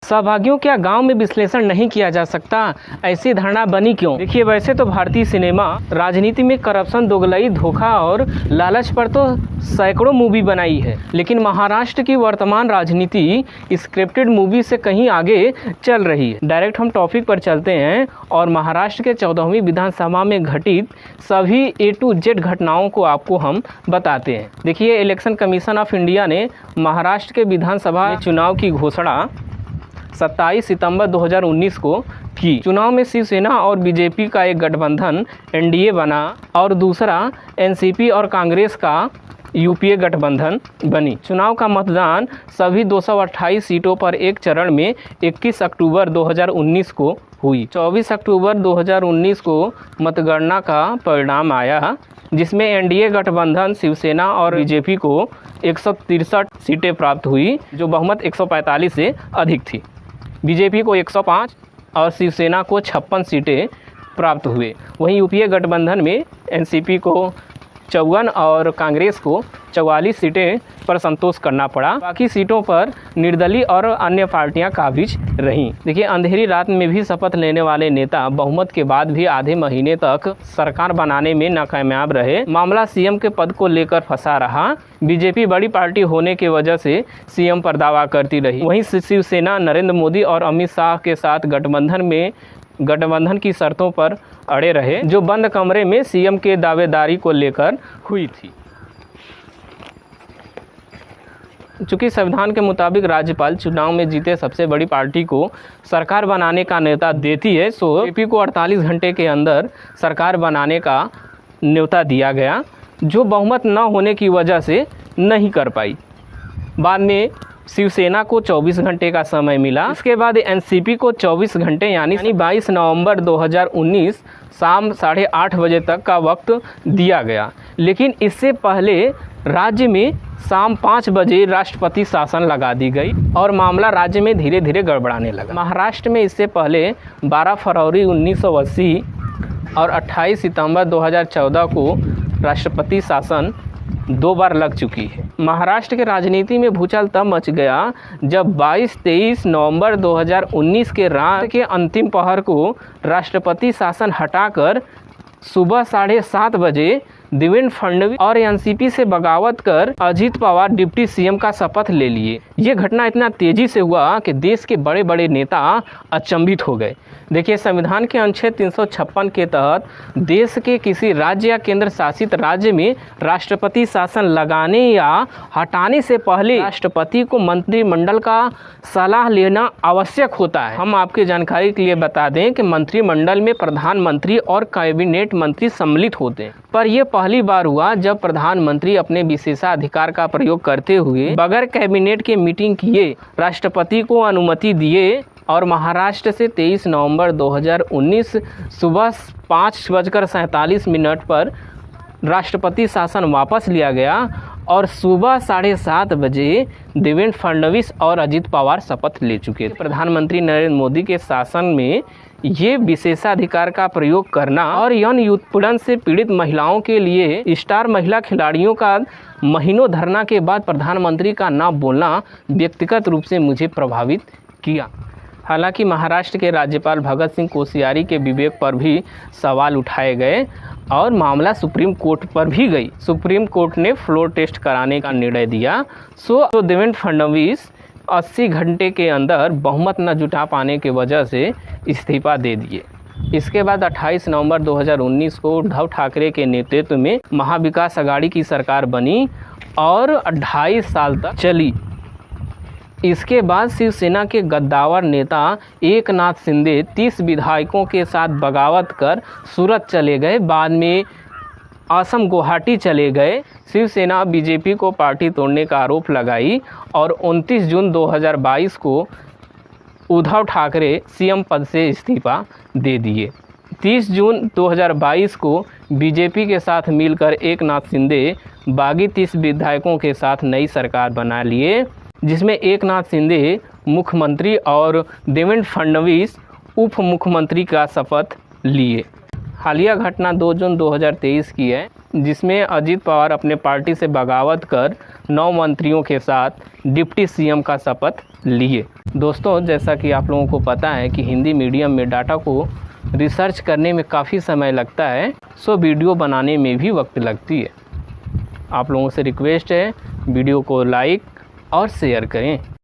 सहभागियों, क्या गांव में विश्लेषण नहीं किया जा सकता? ऐसी धारणा बनी क्यों? देखिए, वैसे तो भारतीय सिनेमा राजनीति में करप्शन, दोगलई, धोखा और लालच पर तो सैकड़ों मूवी बनाई है, लेकिन महाराष्ट्र की वर्तमान राजनीति स्क्रिप्टेड मूवी से कहीं आगे चल रही है। डायरेक्ट हम टॉपिक पर चलते हैं और महाराष्ट्र के 14वीं विधानसभा में घटित सभी A to Z घटनाओं को आपको हम बताते हैं। देखिए, इलेक्शन कमीशन ऑफ इंडिया ने महाराष्ट्र के विधानसभा चुनाव की घोषणा 27 सितंबर 2019 को की। चुनाव में शिवसेना और बीजेपी का एक गठबंधन NDA बना और दूसरा NCP और कांग्रेस का UPA गठबंधन बनी। चुनाव का मतदान सभी 228 सीटों पर एक चरण में 21 अक्टूबर 2019 को हुई। 24 अक्टूबर 2019 को मतगणना का परिणाम आया, जिसमें NDA गठबंधन शिवसेना और बीजेपी को 163 सीटें प्राप्त हुई, जो बहुमत 145 से अधिक थी। बीजेपी को 105 और शिवसेना को 56 सीटें प्राप्त हुए। वहीं UPA गठबंधन में NCP को 54 और कांग्रेस को 44 सीटें पर संतोष करना पड़ा। बाकी सीटों पर निर्दलीय और अन्य पार्टियां काबिज रहीं। देखिए, अंधेरी रात में भी शपथ लेने वाले नेता बहुमत के बाद भी आधे महीने तक सरकार बनाने में नाकामयाब रहे। मामला CM के पद को लेकर फंसा रहा। बीजेपी बड़ी पार्टी होने की वजह से CM पर दावा करती रही। वहीं शिवसेना नरेंद्र मोदी और अमित शाह के साथ गठबंधन की शर्तों पर अड़े रहे, जो बंद कमरे में CM के दावेदारी को लेकर हुई थी। चूंकि संविधान के मुताबिक राज्यपाल चुनाव में जीते सबसे बड़ी पार्टी को सरकार बनाने का न्योता देती है, सो बीजेपी को 48 घंटे के अंदर सरकार बनाने का न्योता दिया गया, जो बहुमत न होने की वजह से नहीं कर पाई। बाद में शिवसेना को 24 घंटे का समय मिला। इसके बाद NCP को 24 घंटे यानी 22 नवंबर 2019 शाम 8:30 बजे तक का वक्त दिया गया। लेकिन इससे पहले राज्य में शाम 5 बजे राष्ट्रपति शासन लगा दी गई और मामला राज्य में धीरे धीरे गड़बड़ाने लगा। महाराष्ट्र में इससे पहले 12 फरवरी 1980 और 28 सितंबर 2014 को राष्ट्रपति शासन 2 बार लग चुकी है। महाराष्ट्र के राजनीति में भूचाल तब मच गया जब 22-23 नवंबर 2019 के रात के अंतिम पहर को राष्ट्रपति शासन हटाकर सुबह 7:30 बजे देवेंद्र फडणवीस और NCP से बगावत कर अजित पवार डिप्टी CM का शपथ ले लिए। ये घटना इतना तेजी से हुआ कि देश के बड़े बड़े नेता अचंभित हो गए। देखिए, संविधान के अनुच्छेद 356 के तहत देश के किसी राज्य या केंद्र शासित राज्य में राष्ट्रपति शासन लगाने या हटाने से पहले राष्ट्रपति को मंत्रिमंडल का सलाह लेना आवश्यक होता है। हम आपके जानकारी के लिए बता दें कि मंत्रिमंडल में प्रधानमंत्री और कैबिनेट मंत्री सम्मिलित होते हैं, पर यह पहली बार हुआ जब प्रधानमंत्री अपने विशेषाधिकार का प्रयोग करते हुए बगैर कैबिनेट के मीटिंग किए राष्ट्रपति को अनुमति दिए और महाराष्ट्र से 23 नवंबर 2019 सुबह 5:47 पर राष्ट्रपति शासन वापस लिया गया और सुबह 7:30 बजे देवेंद्र फडणवीस और अजित पवार शपथ ले चुके थे। प्रधानमंत्री नरेंद्र मोदी के शासन में ये विशेषाधिकार का प्रयोग करना और यौन उत्पीड़न से पीड़ित महिलाओं के लिए स्टार महिला खिलाड़ियों का महीनों धरना के बाद प्रधानमंत्री का नाम बोलना व्यक्तिगत रूप से मुझे प्रभावित किया। हालांकि महाराष्ट्र के राज्यपाल भगत सिंह कोश्यारी के विवेक पर भी सवाल उठाए गए और मामला सुप्रीम कोर्ट पर भी गई। सुप्रीम कोर्ट ने फ्लोर टेस्ट कराने का निर्णय दिया। तो देवेंद्र फडणवीस 80 घंटे के अंदर बहुमत न जुटा पाने की वजह से इस्तीफा दे दिए। इसके बाद 28 नवंबर 2019 को उद्धव ठाकरे के नेतृत्व में महाविकास आघाड़ी की सरकार बनी और 2.5 साल तक चली। इसके बाद शिवसेना के गद्दावर नेता एकनाथ शिंदे 30 विधायकों के साथ बगावत कर सूरत चले गए। बाद में असम गुवाहाटी चले गए। शिवसेना बीजेपी को पार्टी तोड़ने का आरोप लगाई और 29 जून 2022 को उद्धव ठाकरे CM पद से इस्तीफा दे दिए। 30 जून 2022 को बीजेपी के साथ मिलकर एकनाथ शिंदे बागी 30 विधायकों के साथ नई सरकार बना लिए, जिसमें एकनाथ शिंदे मुख्यमंत्री और देवेंद्र फडणवीस उप मुख्यमंत्री का शपथ लिए। हालिया घटना 2 जून 2023 की है। जिसमें अजीत पवार अपने पार्टी से बगावत कर 9 मंत्रियों के साथ डिप्टी सीएम का शपथ लिए। दोस्तों, जैसा कि आप लोगों को पता है कि हिंदी मीडियम में डाटा को रिसर्च करने में काफ़ी समय लगता है, सो वीडियो बनाने में भी वक्त लगती है। आप लोगों से रिक्वेस्ट है, वीडियो को लाइक और शेयर करें।